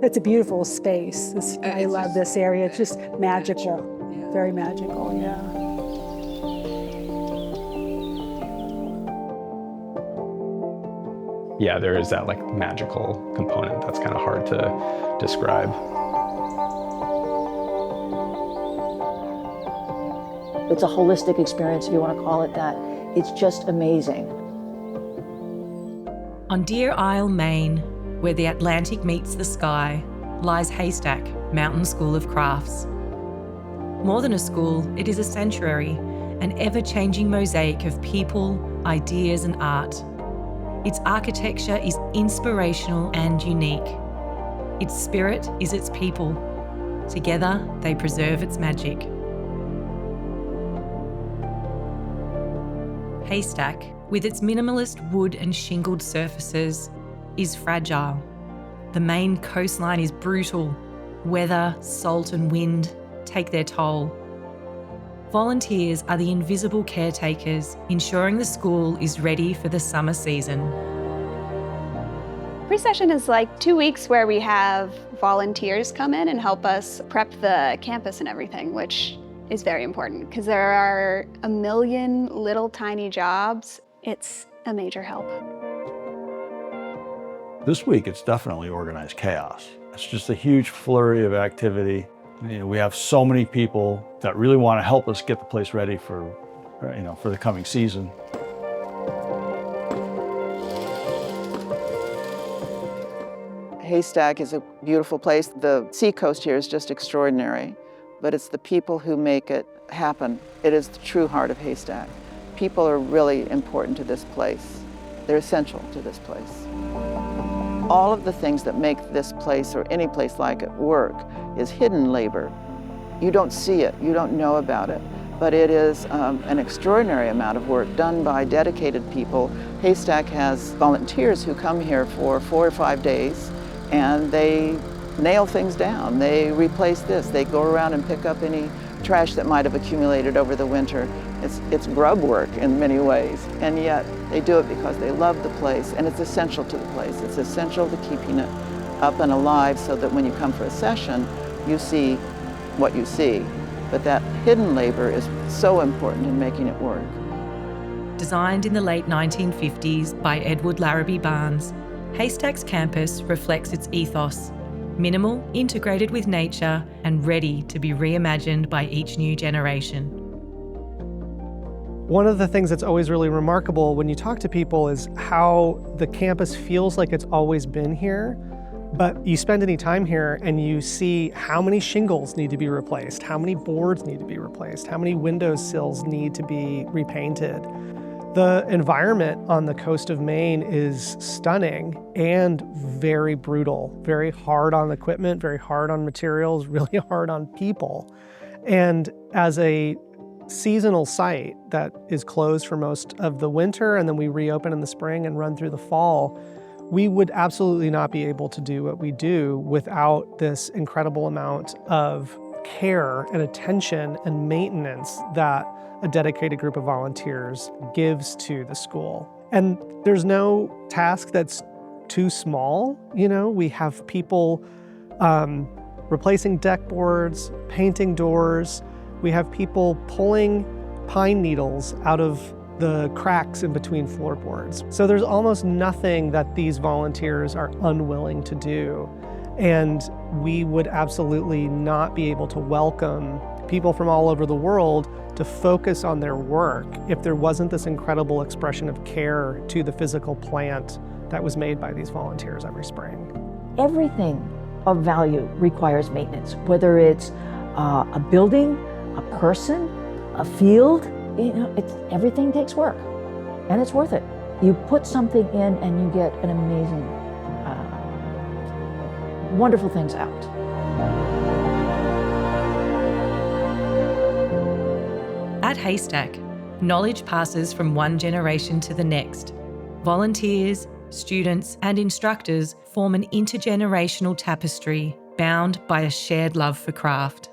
It's a beautiful space. I love this area. It's just magical, very magical, yeah. Yeah, there is that like magical component that's kind of hard to describe. It's a holistic experience, if you want to call it that. It's just amazing. On Deer Isle, Maine, where the Atlantic meets the sky, lies Haystack, Mountain School of Crafts. More than a school, it is a sanctuary, an ever-changing mosaic of people, ideas and art. Its architecture is inspirational and unique. Its spirit is its people. Together, they preserve its magic. Haystack, with its minimalist wood and shingled surfaces, is fragile. The Maine coastline is brutal. Weather, salt and wind take their toll. Volunteers are the invisible caretakers, ensuring the school is ready for the summer season. Pre-session is like 2 weeks where we have volunteers come in and help us prep the campus and everything, which is very important because there are a million little tiny jobs. It's a major help. This week, it's definitely organized chaos. It's just a huge flurry of activity. You know, we have so many people that really want to help us get the place ready for the coming season. Haystack is a beautiful place. The seacoast here is just extraordinary, but it's the people who make it happen. It is the true heart of Haystack. People are really important to this place. They're essential to this place. All of the things that make this place or any place like it work is hidden labor. You don't see it, you don't know about it, but it is an extraordinary amount of work done by dedicated people. Haystack has volunteers who come here for 4 or 5 days and they nail things down. They replace this, they go around and pick up any trash that might have accumulated over the winter. It's grub work in many ways, and yet they do it because they love the place, and it's essential to the place. It's essential to keeping it up and alive so that when you come for a session, you see what you see. But that hidden labor is so important in making it work. Designed in the late 1950s by Edward Larrabee Barnes, Haystack's campus reflects its ethos: minimal, integrated with nature, and ready to be reimagined by each new generation. One of the things that's always really remarkable when you talk to people is how the campus feels like it's always been here, but you spend any time here and you see how many shingles need to be replaced, how many boards need to be replaced, how many window sills need to be repainted. The environment on the coast of Maine is stunning and very brutal, very hard on equipment, very hard on materials, really hard on people. And as a seasonal site that is closed for most of the winter and then we reopen in the spring and run through the fall, we would absolutely not be able to do what we do without this incredible amount of care and attention and maintenance that a dedicated group of volunteers gives to the school. And there's no task that's too small. You know, we have people replacing deck boards, painting doors. We have people pulling pine needles out of the cracks in between floorboards. So there's almost nothing that these volunteers are unwilling to do. And we would absolutely not be able to welcome people from all over the world to focus on their work if there wasn't this incredible expression of care to the physical plant that was made by these volunteers every spring. Everything of value requires maintenance, whether it's a building, a person, a field. You know, everything takes work, and it's worth it. You put something in and you get an amazing, wonderful things out. At Haystack, knowledge passes from one generation to the next. Volunteers, students, and instructors form an intergenerational tapestry bound by a shared love for craft.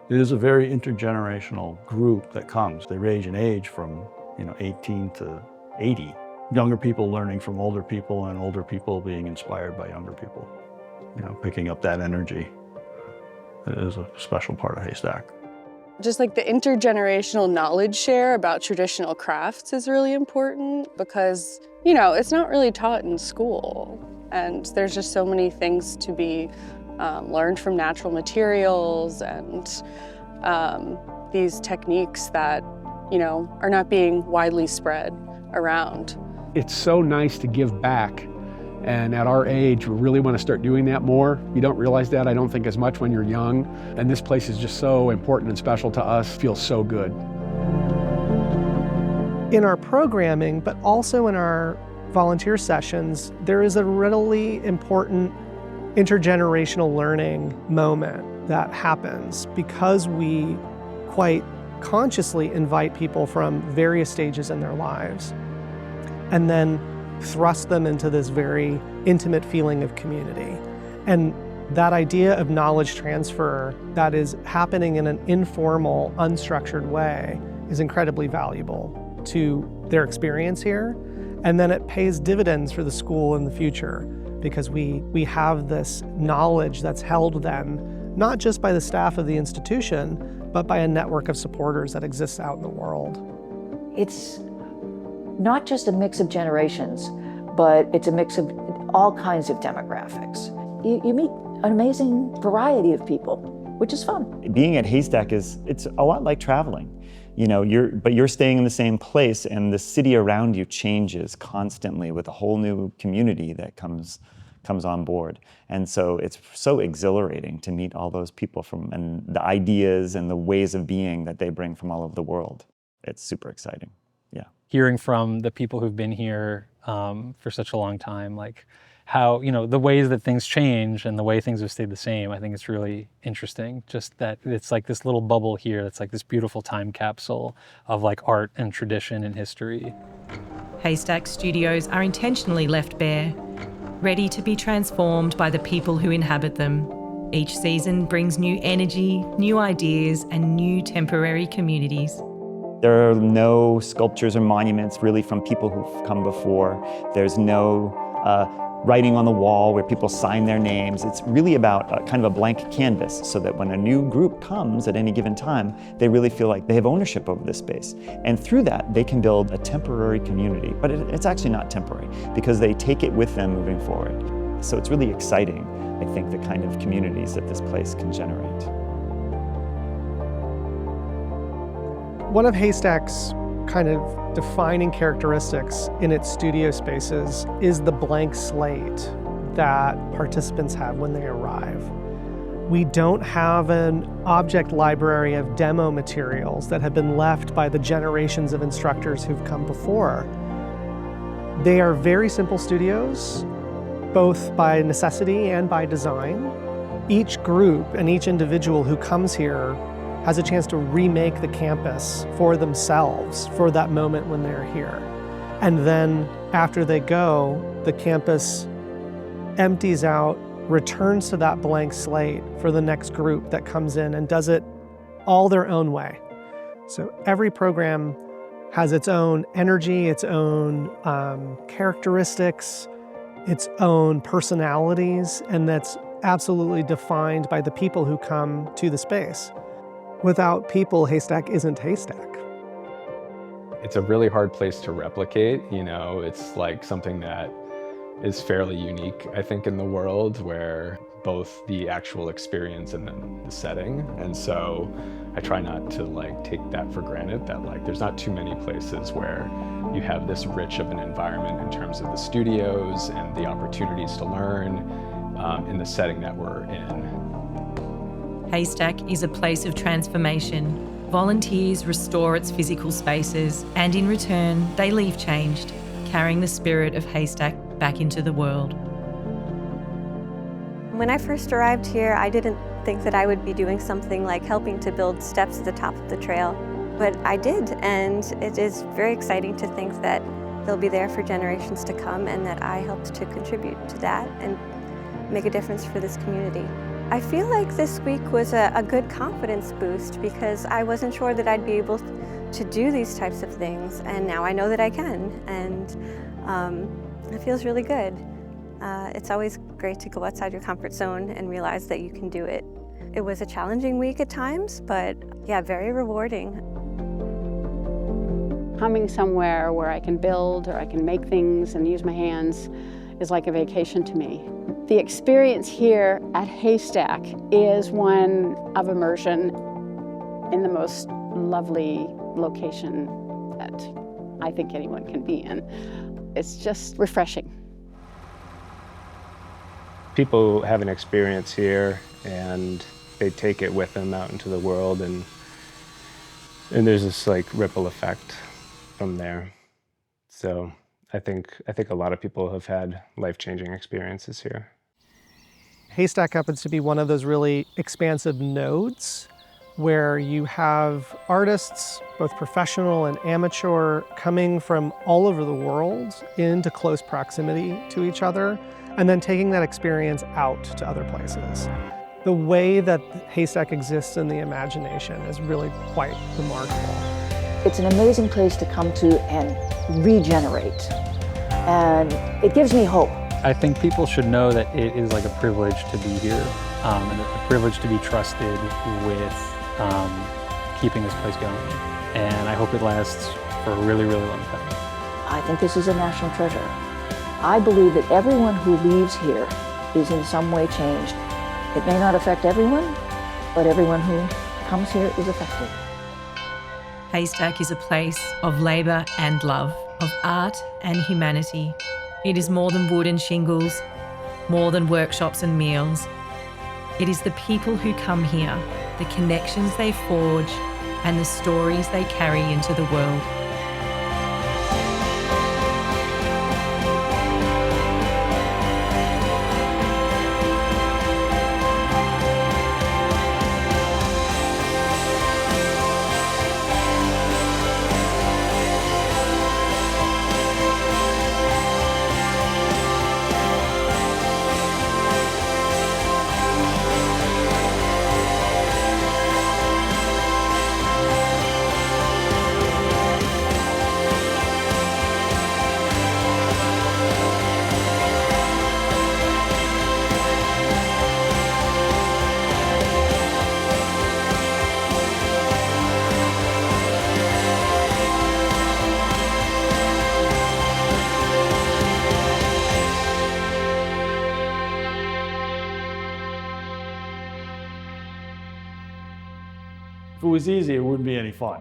It is a very intergenerational group that comes. They range in age from 18 to 80. Younger people learning from older people and older people being inspired by younger people. picking up that energy is a special part of Haystack. Just like the intergenerational knowledge share about traditional crafts is really important because, it's not really taught in school. And there's just so many things to be learned from natural materials and these techniques that, are not being widely spread around. It's so nice to give back. And at our age, we really want to start doing that more. You don't realize that, I don't think, as much when you're young. And this place is just so important and special to us. Feels so good. In our programming, but also in our volunteer sessions, there is a really important intergenerational learning moment that happens because we quite consciously invite people from various stages in their lives and then thrust them into this very intimate feeling of community. And that idea of knowledge transfer that is happening in an informal, unstructured way is incredibly valuable to their experience here. And then it pays dividends for the school in the future because we have this knowledge that's held then, not just by the staff of the institution, but by a network of supporters that exists out in the world. It's not just a mix of generations, but it's a mix of all kinds of demographics. You meet an amazing variety of people, which is fun. Being at Haystack it's a lot like traveling. But you're staying in the same place and the city around you changes constantly with a whole new community that comes on board. And so it's so exhilarating to meet all those people and the ideas and the ways of being that they bring from all over the world. It's super exciting, yeah. Hearing from the people who've been here for such a long time, like how, the ways that things change and the way things have stayed the same, I think it's really interesting. Just that it's like this little bubble here that's like this beautiful time capsule of like art and tradition and history. Haystack Studios are intentionally left bare, ready to be transformed by the people who inhabit them. Each season brings new energy, new ideas, and new temporary communities. There are no sculptures or monuments really from people who've come before. There's no writing on the wall where people sign their names. It's really about kind of a blank canvas so that when a new group comes at any given time, they really feel like they have ownership over this space. And through that, they can build a temporary community. But it's actually not temporary because they take it with them moving forward. So it's really exciting, I think, the kind of communities that this place can generate. One of Haystack's kind of defining characteristics in its studio spaces is the blank slate that participants have when they arrive. We don't have an object library of demo materials that have been left by the generations of instructors who've come before. They are very simple studios, both by necessity and by design. Each group and each individual who comes here has a chance to remake the campus for themselves for that moment when they're here. And then after they go, the campus empties out, returns to that blank slate for the next group that comes in and does it all their own way. So every program has its own energy, its own characteristics, its own personalities, and that's absolutely defined by the people who come to the space. Without people, Haystack isn't Haystack. It's a really hard place to replicate, it's like something that is fairly unique, I think, in the world, where both the actual experience and then the setting. And so I try not to take that for granted, that there's not too many places where you have this rich of an environment in terms of the studios and the opportunities to learn in the setting that we're in. Haystack is a place of transformation. Volunteers restore its physical spaces, and in return, they leave changed, carrying the spirit of Haystack back into the world. When I first arrived here, I didn't think that I would be doing something like helping to build steps at the top of the trail, but I did, and it is very exciting to think that they'll be there for generations to come and that I helped to contribute to that and make a difference for this community. I feel like this week was a good confidence boost because I wasn't sure that I'd be able to do these types of things, and now I know that I can, and it feels really good. It's always great to go outside your comfort zone and realize that you can do it. It was a challenging week at times, but yeah, very rewarding. Coming somewhere where I can build or I can make things and use my hands is like a vacation to me. The experience here at Haystack is one of immersion in the most lovely location that I think anyone can be in. It's just refreshing. People have an experience here and they take it with them out into the world, and there's this like ripple effect from there. So I think a lot of people have had life-changing experiences here. Haystack happens to be one of those really expansive nodes where you have artists, both professional and amateur, coming from all over the world into close proximity to each other, and then taking that experience out to other places. The way that Haystack exists in the imagination is really quite remarkable. It's an amazing place to come to and regenerate, and it gives me hope. I think people should know that it is like a privilege to be here, and a privilege to be trusted with keeping this place going. And I hope it lasts for a really, really long time. I think this is a national treasure. I believe that everyone who leaves here is in some way changed. It may not affect everyone, but everyone who comes here is affected. Haystack is a place of labour and love, of art and humanity. It is more than wood and shingles, more than workshops and meals. It is the people who come here, the connections they forge, and the stories they carry into the world. If it was easy, it wouldn't be any fun.